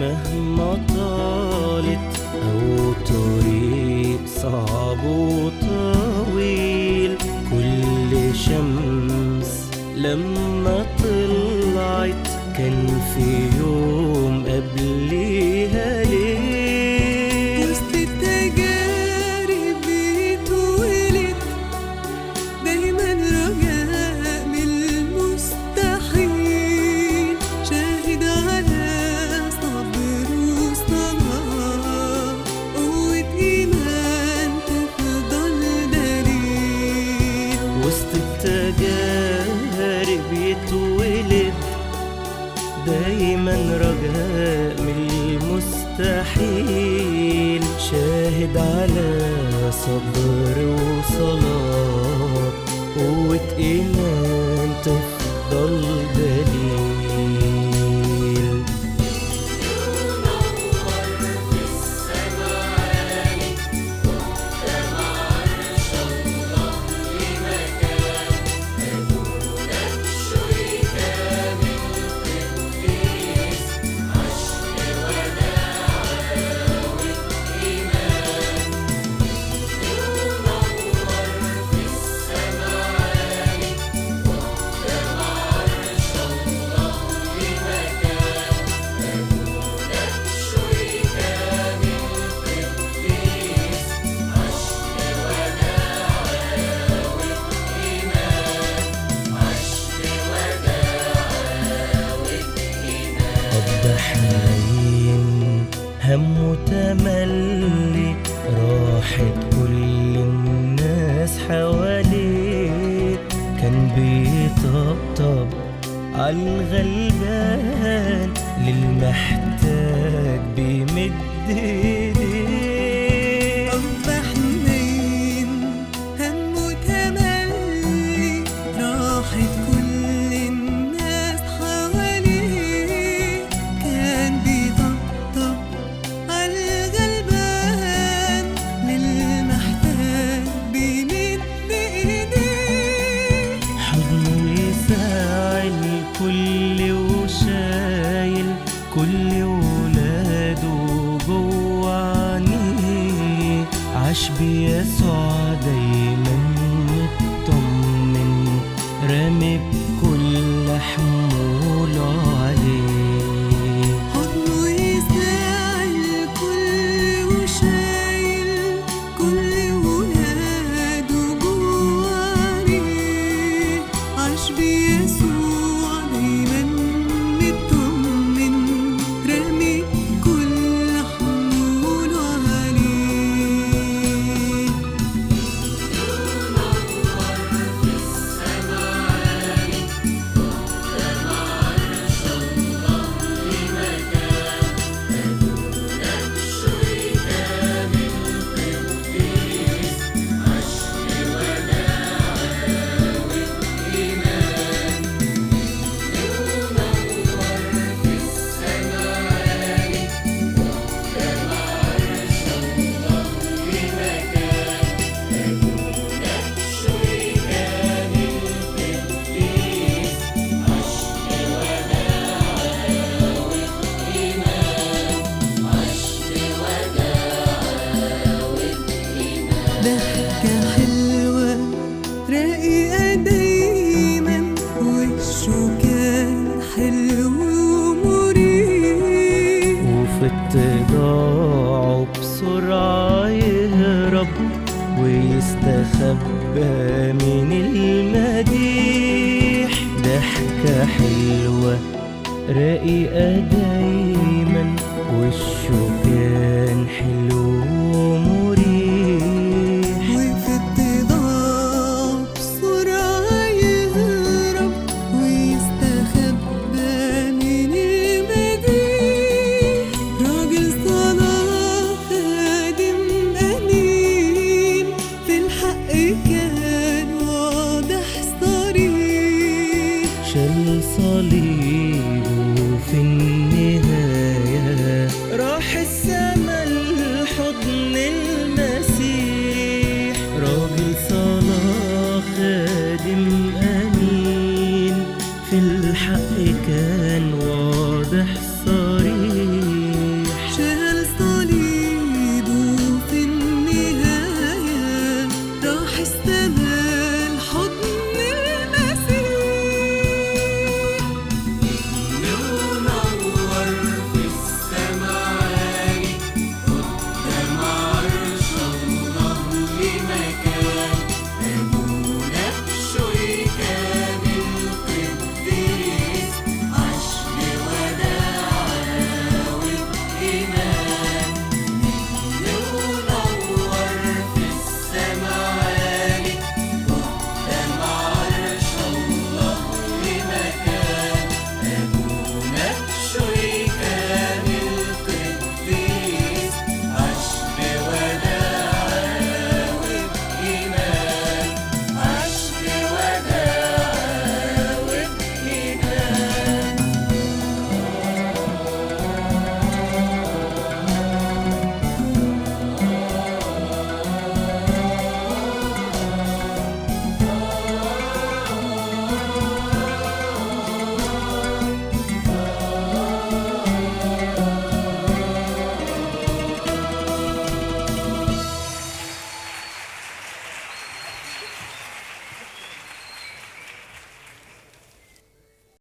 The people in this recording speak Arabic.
مهما طالت أو طريق صعب وطويل، كل شمس لما طلعت كان في يوم قبليها ليل. وسط التجارب بيتولد دايما رجاء من المستحيل، شاهد على صبر وصلاة، قوة إيمان تفضل دليل. وسط التجارب يتولد دايما رجاء من المستحيل، شاهد على صبر وصلاة، قوة إيمان تفضل دليل. حنين هم وتملي، راحت كل الناس حواليه، كان بيطبطب عالغلبان، للمحتاج بيمد ايديه. أب حنين هم وتملي، راحت كل الناس حواليه، كان بيطبطب عالغلبان، للمحتاج بيمد ايديه. حضنه يساعي الكل وشايل كل ولاده جوه عينيه، عاش بيسوع دايما مطمن، رامي بكل حموله عليه. حضنه يساعي الكل وشايل كل ولاده جوه عينيه، عاش بيسوع دايما مطمن، رامي كل حموله عليه. واتضاعه بسرعة يهرب ويستخبى من المديح. ضحكة حلوة رقيقة دايما، وشه كان حلو